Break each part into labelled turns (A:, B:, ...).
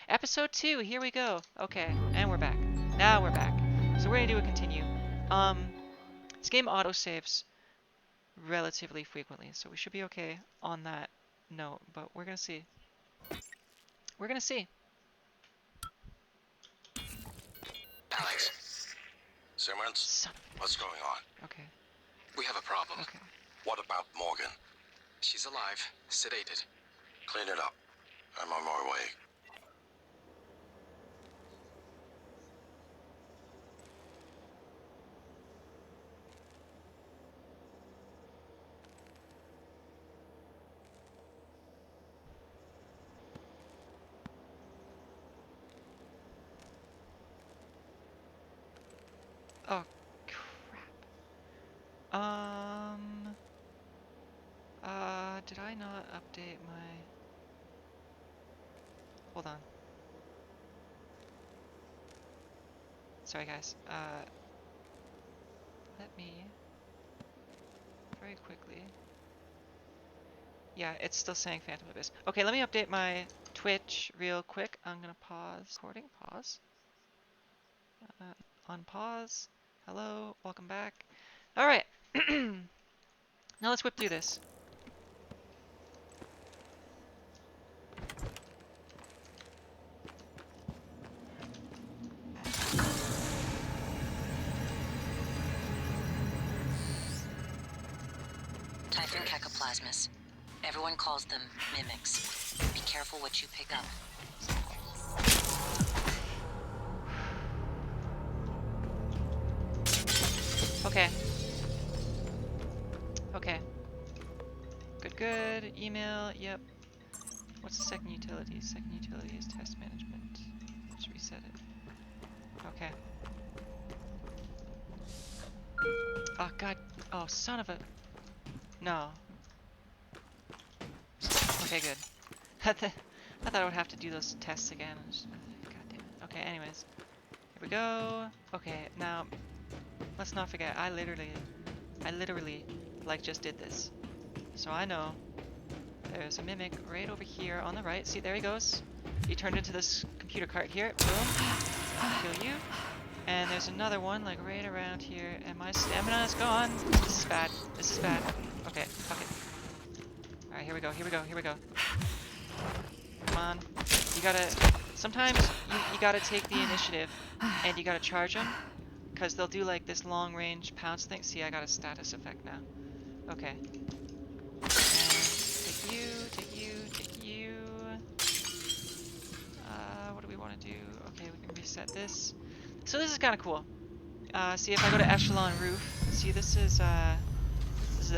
A: Episode 2, here we go. Okay, and we're back. Now we're back. So we're gonna do a continue. This game autosaves relatively frequently, so we should be okay on that note, but we're gonna see. We're gonna see.
B: Alex. Simmons,
A: Son of
B: what's going on?
A: Okay,
B: We have a problem.
A: okay.
B: What about Morgan?
C: She's alive, sedated.
B: Clean it up. I'm on my way.
A: Oh, crap. Did I not update my... Hold on. Sorry, guys. Let me... Very quickly... Yeah, it's still saying Phantom Abyss. Okay, let me update my Twitch real quick. I'm gonna pause. Recording, pause. Unpause. Hello, welcome back. Alright. Now let's whip through this.
D: Typhon cacoplasmus. Everyone calls them mimics. Be careful what you pick up.
A: Okay. Okay. Good, good. Email, yep. What's the second utility? Second utility is test management. Let's reset it. Okay. Oh, God. Oh, son of a... No. Okay, good. I thought I would have to do those tests again. God damn it. Okay, anyways. Here we go. Okay, now, let's not forget, I literally, like, just did this. So I know there's a mimic right over here on the right. See, there he goes. He turned into this computer cart here. Boom. Kill you. And there's another one, like, right around here. And my stamina is gone. This is bad. This is bad. Okay, fuck it. Alright, here we go, here we go, here we go. Come on. You gotta... Sometimes you gotta take the initiative and you gotta charge them. Because they'll do, like, this long-range pounce thing. See, I got a status effect now. Okay. And take you, take you, take you. What do we want to do? Okay, we can reset this. So this is kind of cool. See, if I go to Echelon Roof, see, this is the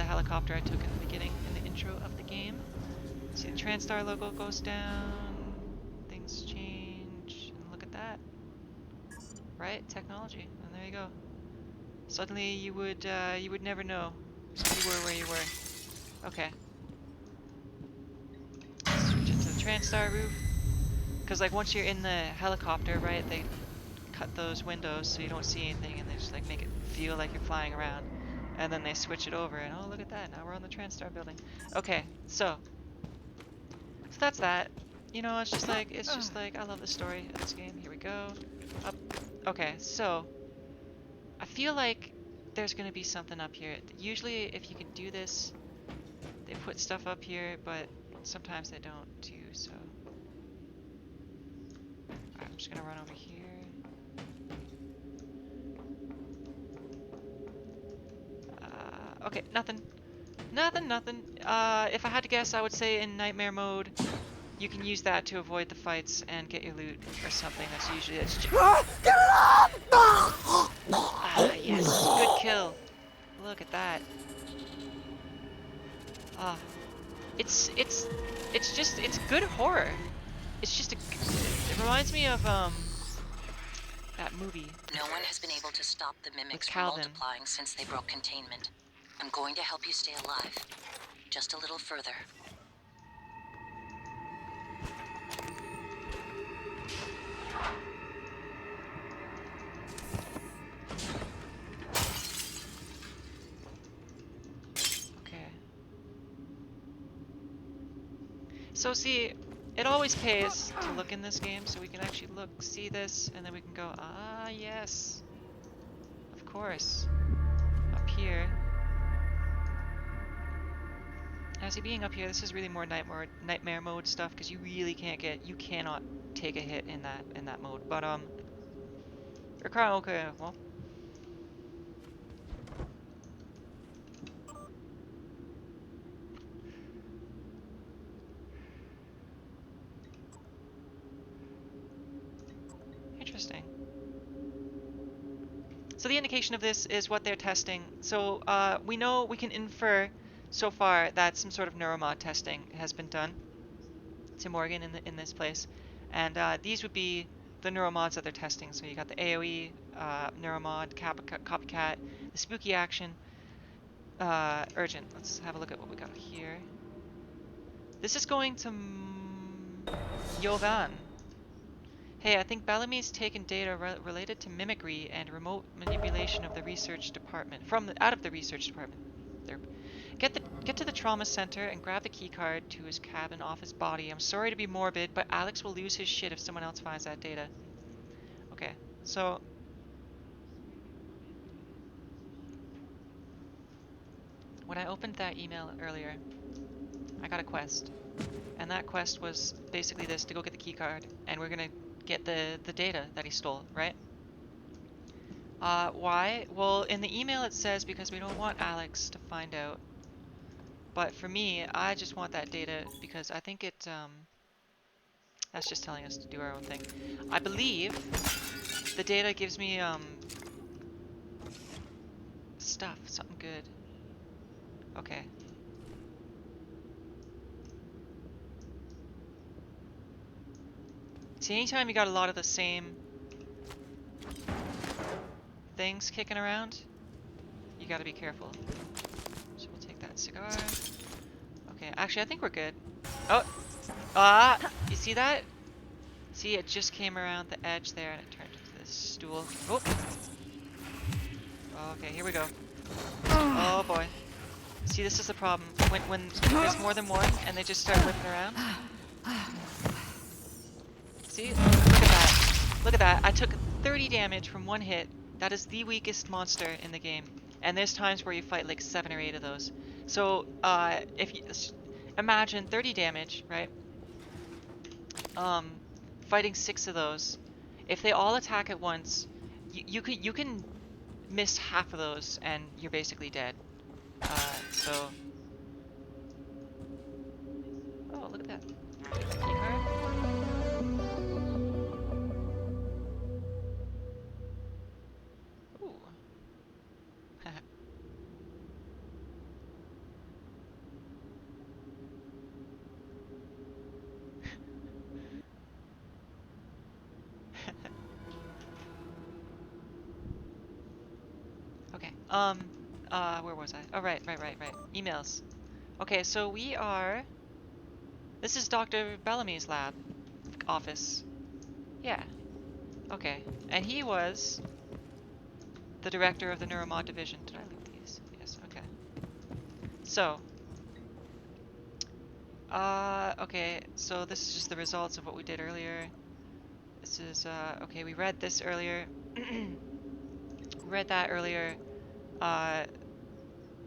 A: helicopter I took in the beginning, in the intro of the game. See, the TranStar logo goes down, things change, and look at that. Right? Technology, and there you go. Suddenly you would never know you were where you were. Okay. Switch it to the TranStar roof. Because, like, once you're in the helicopter, right, they cut those windows so you don't see anything, and they just, like, make it feel like you're flying around. And then they switch it over, and oh, look at that, now we're on the TranStar building. Okay, so that's that. You know, it's just like, I love the story of this game. Here we go. Up. Okay, so I feel like there's gonna be something up here. Usually, if you can do this, they put stuff up here, but sometimes they don't too, so. Alright, I'm just gonna run over here. Okay, nothing. Nothing. If I had to guess, I would say in nightmare mode, you can use that to avoid the fights and get your loot or something. That's usually it's just yes, good kill. Look at that. Ah, it's good horror. It's just it reminds me of that movie.
D: No one has been able to stop the mimics from
A: Calvin.
D: multiplying since they broke containment. I'm going to help you stay alive. Just a little further.
A: Okay. So see, It always pays to look in this game, so we can actually look, see this, and then we can go, ah, yes. Of course. Up here. Now, see, being up here, this is really more nightmare mode stuff, because you really you cannot take a hit in that mode. But, okay, well. Interesting. So the indication of this is what they're testing. So we know, we can infer so far that some sort of neuromod testing has been done to Morgan in this place, and these would be the neuromods that they're testing. So you got the AOE neuromod, copycat, the spooky action, urgent. Let's have a look at what we got here. This is going to Yovan. Hey, I think Bellamy's taken data related to mimicry and remote manipulation of the research department out of the research department. There. Get to the trauma center and grab the key card to his cabin off his body. I'm sorry to be morbid, but Alex will lose his shit if someone else finds that data. Okay, so when I opened that email earlier, I got a quest. And that quest was basically this, to go get the key card, and we're gonna get the data that he stole, right? Why? Well, in the email it says because we don't want Alex to find out. But for me, I just want that data because I think that's just telling us to do our own thing. I believe the data gives me, stuff, something good. Okay. See, anytime you got a lot of the same things kicking around, you gotta be careful. So we'll take that cigar. Okay, actually, I think we're good. Oh! Ah! You see that? See, it just came around the edge there and it turned into this stool. Oh! Okay, here we go. Oh boy. See, this is the problem. When there's more than one and they just start whipping around. See? Look at that. Look at that. I took 30 damage from one hit. That is the weakest monster in the game. And there's times where you fight like 7 or 8 of those. So, if you imagine 30 damage, right? Fighting 6 of those. If they all attack at once, you can miss half of those and you're basically dead. So. Oh, look at that. Take that key card. Ooh. Okay. Where was I? Oh, right. Emails. Okay, so we are. This is Dr. Bellamy's lab. Office. Yeah. Okay. And he was the director of the Neuromod division. Did I leave these? Yes, okay. So. Okay, so this is just the results of what we did earlier. This is, okay, we read this earlier. Read that earlier.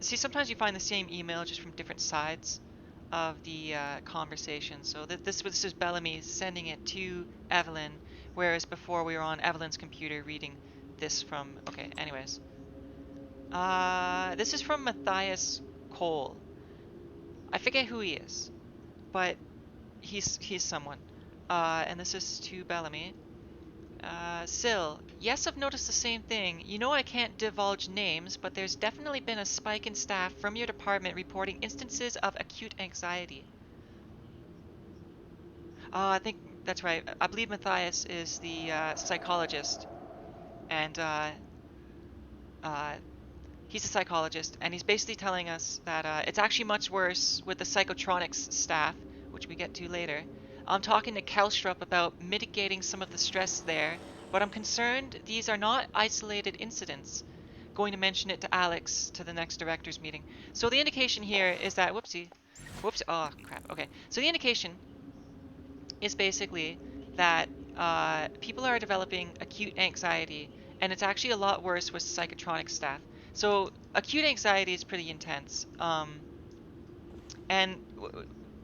A: See, sometimes you find the same email just from different sides of the conversation. So this is Bellamy sending it to Evelyn, whereas before we were on Evelyn's computer reading this from. Okay, anyways. This is from Matthias Cole. I forget who he is, but he's someone. And this is to Bellamy. Syl, yes, I've noticed the same thing. You know I can't divulge names, but there's definitely been a spike in staff from your department reporting instances of acute anxiety. I think that's right. I believe Matthias is the psychologist, and he's a psychologist, and he's basically telling us that it's actually much worse with the psychotronics staff, which we get to later. I'm talking to Kelstrup about mitigating some of the stress there, but I'm concerned these are not isolated incidents. Going to mention it to Alex to the next director's meeting. So the indication here is that, whoopsie, oh crap, okay. So the indication is basically that people are developing acute anxiety, and it's actually a lot worse with psychotronic staff. So acute anxiety is pretty intense, and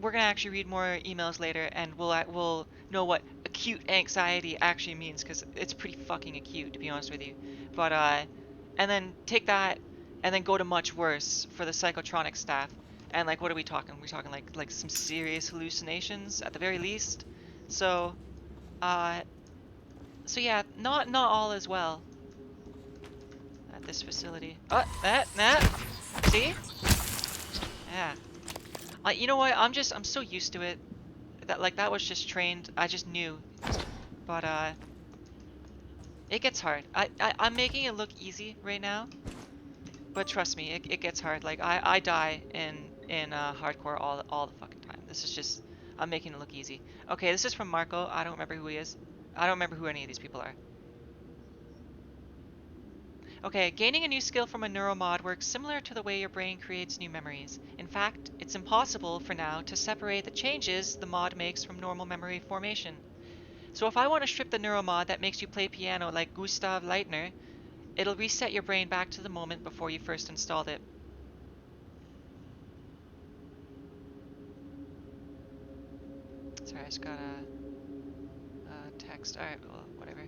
A: we're gonna actually read more emails later, and we'll know what acute anxiety actually means, because it's pretty fucking acute, to be honest with you. But and then take that, and then go to much worse for the psychotronic staff. And like, what are we talking? We're talking like some serious hallucinations at the very least. So uh, so yeah, not all is well at this facility. Oh, that. See? Yeah. You know what? I'm so used to it that like that was just trained. I just knew. But it gets hard. I'm making it look easy right now, but trust me, it gets hard. Like I die in hardcore all the fucking time. This is just, I'm making it look easy. Okay, this is from Marco. I don't remember who he is. I don't remember who any of these people are. Okay, gaining a new skill from a neuromod works similar to the way your brain creates new memories. In fact, it's impossible for now to separate the changes the mod makes from normal memory formation. So if I want to strip the neuromod that makes you play piano like Gustav Leitner, it'll reset your brain back to the moment before you first installed it. Sorry, I just got a text. Alright, well, whatever.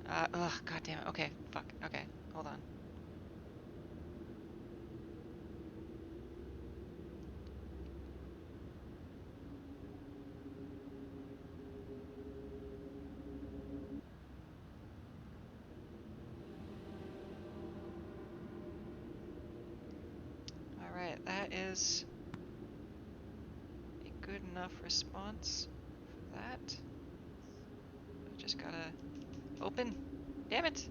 A: Ugh, god damn it. Okay, fuck. Okay, hold on. Alright, that is a good enough response for that. I just gotta open. Damn it!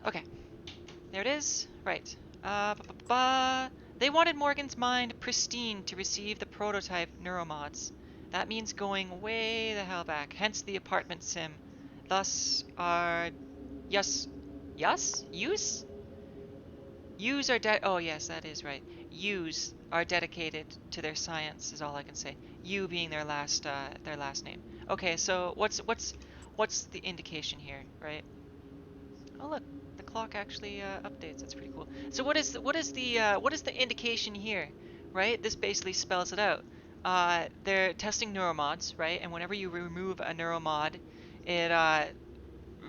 A: Okay, there it is. Right. They wanted Morgan's mind pristine to receive the prototype neuromods. That means going way the hell back. Hence the apartment sim. Thus are yes, use are oh yes, that is right. Use are dedicated to their science is all I can say. You being their last name. Okay, so what's the indication here, right? Oh look, the clock actually updates. That's pretty cool. So what is the indication here, right? This basically spells it out. They're testing neuromods, right? And whenever you remove a neuromod, it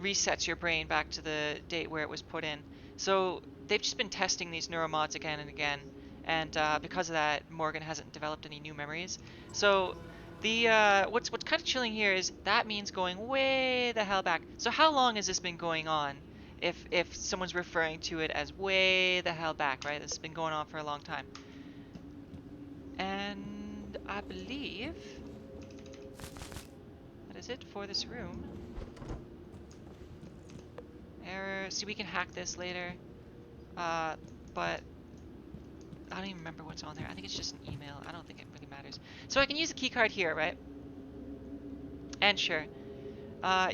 A: resets your brain back to the date where it was put in. So they've just been testing these neuromods again and again, and because of that, Morgan hasn't developed any new memories. So the what's kind of chilling here is that means going way the hell back. So how long has this been going on? If someone's referring to it as way the hell back, right? This has been going on for a long time. And I believe that is it for this room. Error. See, we can hack this later. But I don't even remember what's on there. I think it's just an email. I don't think it really matters. So I can use a keycard here, right? And sure,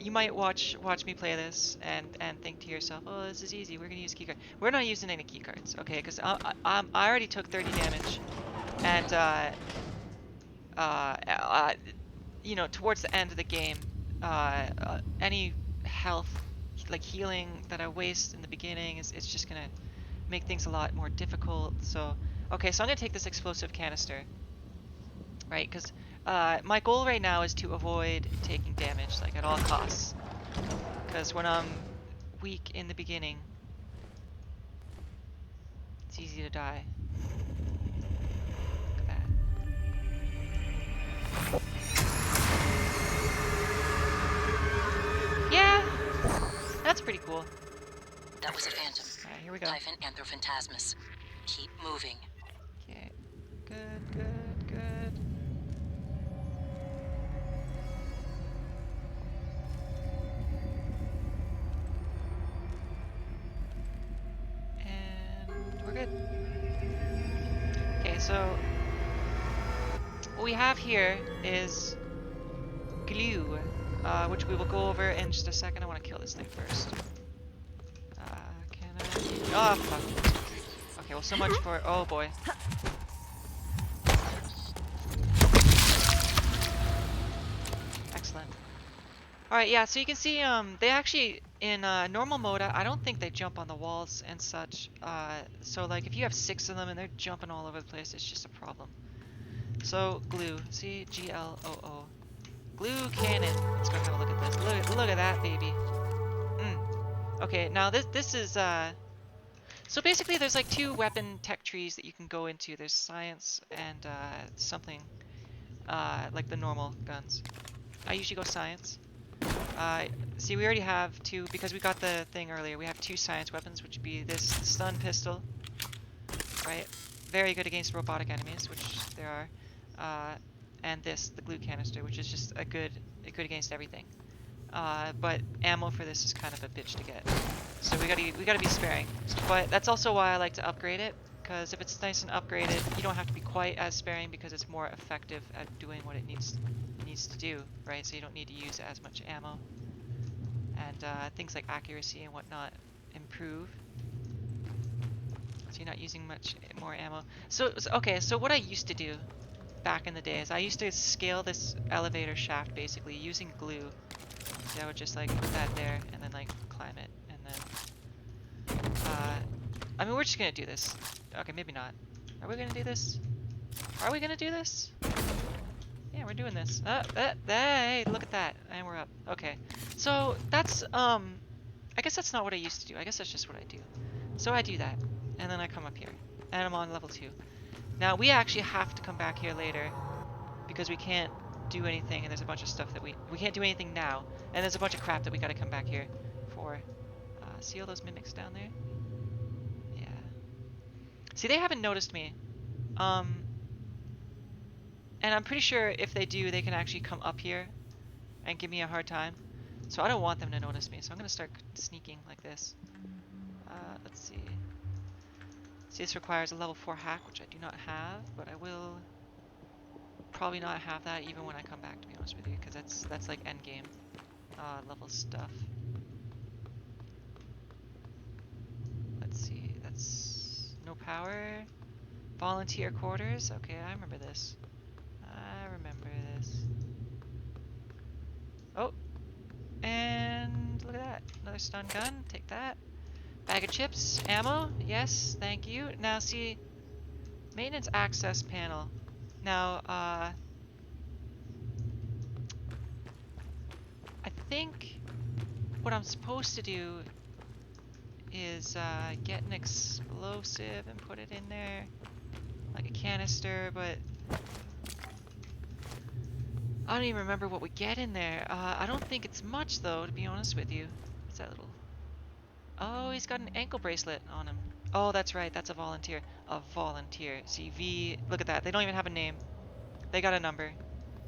A: you might watch me play this and think to yourself, oh, this is easy. We're gonna use a keycard. We're not using any keycards, okay? Because I already took 30 damage, and you know, towards the end of the game, any health, like healing that I waste in the beginning it's just gonna make things a lot more difficult. So, okay, so I'm gonna take this explosive canister, right? Because my goal right now is to avoid taking damage, like at all costs. Because when I'm weak in the beginning, it's easy to die. Look at that. Yeah, that's pretty cool.
D: That was a phantom.
A: Alright, here we go.
D: Typhon Anthrophantasmus. Keep moving.
A: Okay, good. And we're good. Okay, so what we have here is glue, which we will go over in just a second. I want to kill this thing first. Can I? Oh, fuck. Okay, well, so much for... Oh, boy. Alright, yeah, so you can see they actually, in normal mode, I don't think they jump on the walls and such. So like if you have 6 of them and they're jumping all over the place, it's just a problem. So glue, see, Gloo. Glue cannon. Let's go have a look at this. Look at that baby. Mm. Okay, now this is so basically there's like 2 weapon tech trees that you can go into. There's science and something like the normal guns. I usually go science. See, we already have 2 because we got the thing earlier. We have 2 science weapons, which would be this stun pistol, right? Very good against robotic enemies, which there are, and this, the glue canister, which is just good against everything. But ammo for this is kind of a bitch to get, so we gotta be sparing. But that's also why I like to upgrade it, because if it's nice and upgraded, you don't have to be quite as sparing because it's more effective at doing what it needs to do, right? So you don't need to use as much ammo, and things like accuracy and whatnot improve. So you're not using much more ammo. So okay, so what I used to do back in the day is I used to scale this elevator shaft basically using glue. So I would just like put that there and then like climb it, and then I mean we're just gonna do this. Okay, maybe not. Are we gonna do this? Are we gonna do this? Yeah, we're doing this. Hey, look at that, and we're up. Okay, so that's I guess that's not what I used to do. I guess that's just what I do. So I do that, and then I come up here, and I'm on level 2. Now we actually have to come back here later because we can't do anything, and there's a bunch of stuff that we can't do anything now, and there's a bunch of crap that we got to come back here for. See all those mimics down there? Yeah. See, they haven't noticed me. And I'm pretty sure if they do, they can actually come up here and give me a hard time. So I don't want them to notice me, so I'm gonna start sneaking like this. Let's see. See, this requires a level 4 hack, which I do not have, but I will probably not have that even when I come back, to be honest with you, because that's like end game level stuff. Let's see, that's no power. Volunteer quarters. Okay, I remember this. I remember this. Oh, and look at that, another stun gun. Take that. Bag of chips, ammo. Yes, thank you. Now see, maintenance access panel. Now, I think what I'm supposed to do is get an explosive and put it in there, like a canister, but I don't even remember what we get in there. I don't think it's much though, to be honest with you. What's that little... Oh, he's got an ankle bracelet on him. Oh, that's right, that's a volunteer. A volunteer. See, V, look at that, they don't even have a name. They got a number.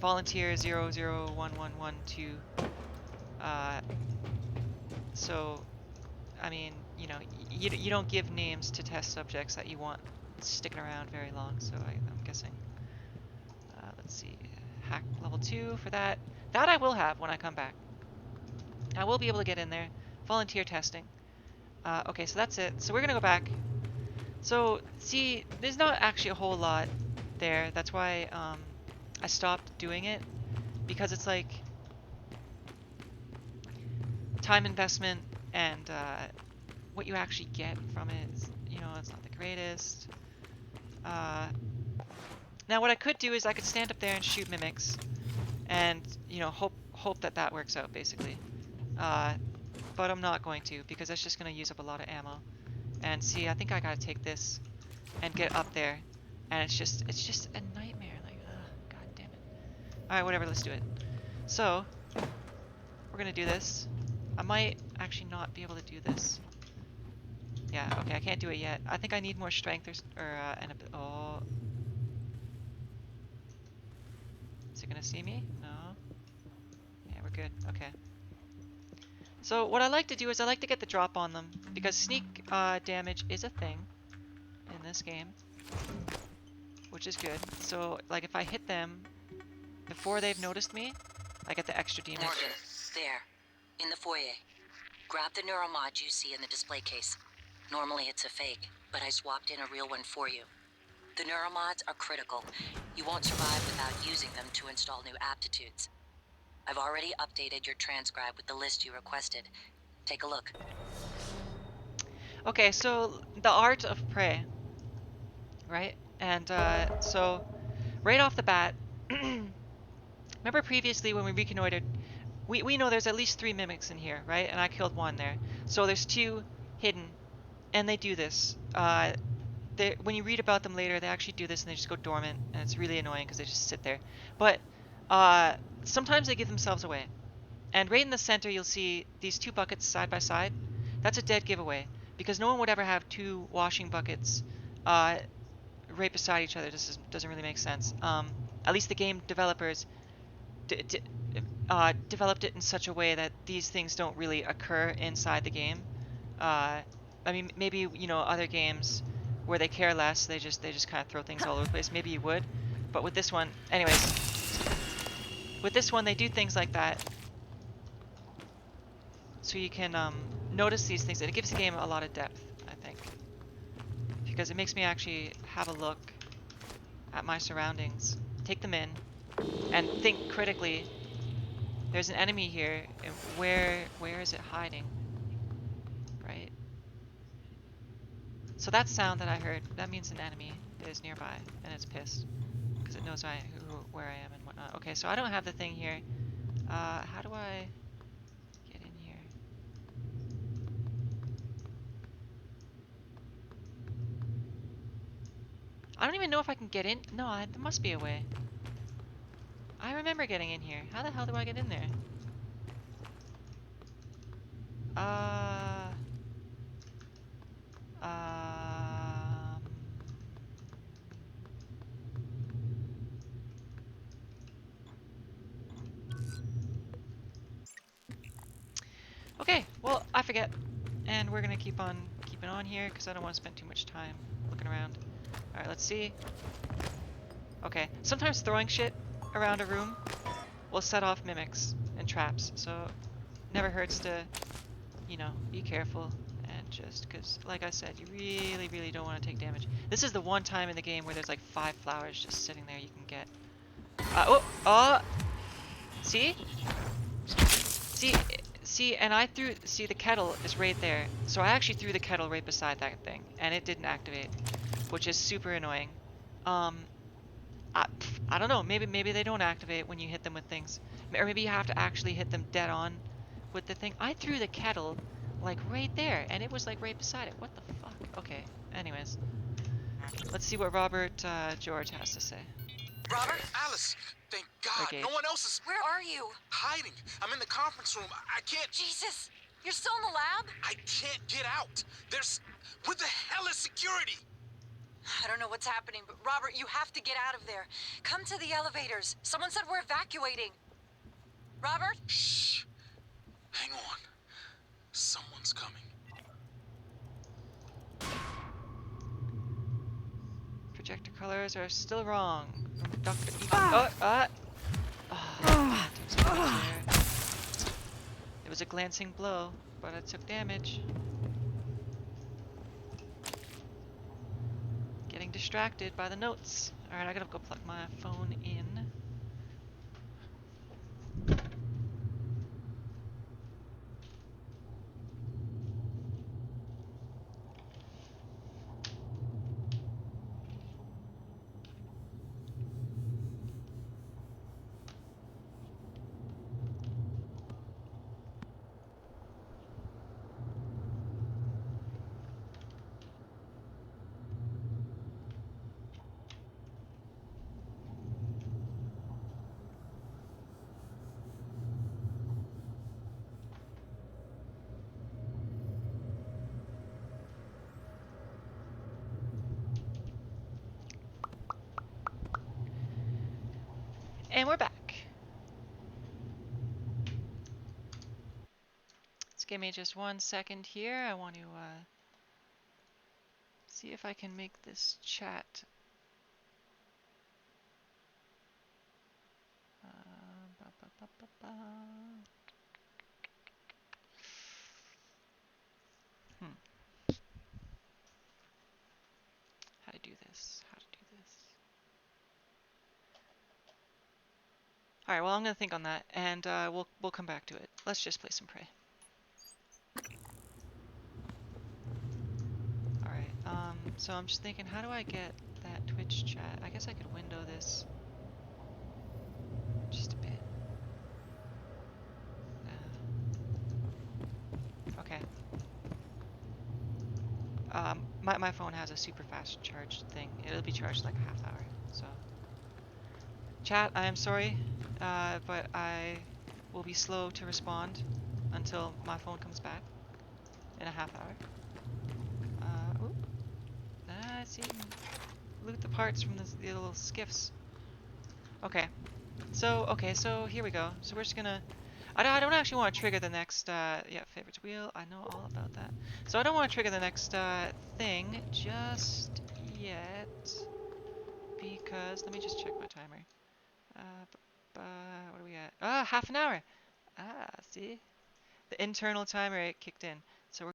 A: Volunteer 001112. So, I mean, you know, you don't give names to test subjects that you want sticking around very long, so I'm guessing. Let's see, hack level 2 for that. That I will have when I come back. I will be able to get in there. Volunteer testing. Okay, so that's it. So we're gonna go back. So, see, there's not actually a whole lot there. That's why I stopped doing it, because it's like time investment and what you actually get from it is, you know, it's not the greatest. Now what I could do is I could stand up there and shoot mimics and, you know, hope that works out basically. But I'm not going to, because that's just going to use up a lot of ammo. And see, I think I gotta take this and get up there, and it's just a nightmare. Like, ugh, god damn it. All right, whatever. Let's do it. So we're gonna do this. I might actually not be able to do this. Yeah, okay, I can't do it yet. I think I need more strength and a bit. Oh, is it gonna see me? No. Yeah, we're good. Okay. So what I like to do is I like to get the drop on them, because sneak damage is a thing in this game, which is good. So like if I hit them before they've noticed me, I get the extra damage.
D: Morgan, there, in the foyer. Grab the neuromod you see in the display case. Normally it's a fake, but I swapped in a real one for you. The neuromods are critical. You won't survive without using them to install new aptitudes. I've already updated your transcribe with the list you requested. Take a look.
A: Okay, so the art of prey, right? And so right off the bat, remember previously when we reconnoitered, we know there's at least 3 mimics in here, right? And I killed one there. So there's 2 hidden, and they do this. When you read about them later, they actually do this and they just go dormant, and it's really annoying because they just sit there. But sometimes they give themselves away. And right in the center, you'll see these 2 buckets side by side. That's a dead giveaway because no one would ever have 2 washing buckets right beside each other. This doesn't really make sense. At least the game developers developed it in such a way that these things don't really occur inside the game. I mean, maybe other games where they care less, they just kind of throw things all over the place. Maybe you would, but with this one, anyways, with this one they do things like that, so you can notice these things, and it gives the game a lot of depth, I think, because it makes me actually have a look at my surroundings, take them in, and think critically. There's an enemy here, and where is it hiding? Right? So that sound that I heard, that means an enemy is nearby, and it's pissed because it knows where I am and whatnot. Okay, so I don't have the thing here. How do I get in here? I don't even know if I can get in. No, there must be a way. I remember getting in here. How the hell do I get in there? Uh, um, okay, well, I forget. And we're gonna keep on keeping on here because I don't want to spend too much time looking around. Alright, let's see. Okay, sometimes throwing shit around a room will set off mimics and traps, so never hurts to, be careful and just, because, like I said, you really, really don't want to take damage. This is the one time in the game where there's like 5 flowers just sitting there you can get. See? See, and see the kettle is right there. So I actually threw the kettle right beside that thing, and it didn't activate, which is super annoying. Um, I don't know. Maybe they don't activate when you hit them with things, or maybe you have to actually hit them dead on with the thing. I threw the kettle like right there, and it was like right beside it. What the fuck? Okay. Anyways, let's see what Robert George has to say.
C: Robert? Alice, thank
A: Or
C: God.
A: Gage.
C: No one else is
D: Where are you?
C: hiding. I'm in the conference room. I can't.
D: Jesus! You're still in the lab?
C: I can't get out. There's. What the hell is security?
D: I don't know what's happening, but Robert, you have to get out of there. Come to the elevators. Someone said we're evacuating. Robert?
C: Shh. Hang on. Someone's coming.
A: Projector colors are still wrong. From Dr. Oh, took some damage there. It was a glancing blow, but I took damage. Getting distracted by the notes. Alright, I gotta go plug my phone in. And we're back. Just give me just 1 second here. I want to see if I can make this chat. Ba, ba, ba, ba, ba. How to do this? How to do this? All right, well, I'm gonna think on that, and we'll come back to it. Let's just play some Prey. All right. So I'm just thinking, how do I get that Twitch chat? I guess I could window this just a bit. Okay. My phone has a super fast charge thing. It'll be charged in like a half hour. So, chat, I am sorry, but I will be slow to respond until my phone comes back in a half hour. Oop. See, loot the parts from the little skiffs. Okay. So here we go. So we're just gonna. I don't actually want to trigger the next. Yeah, favorites wheel. I know all about that. So I don't want to trigger the next thing just yet because let me just check my timer. What are we at? Ah, half an hour. Ah, see, the internal timer it kicked in.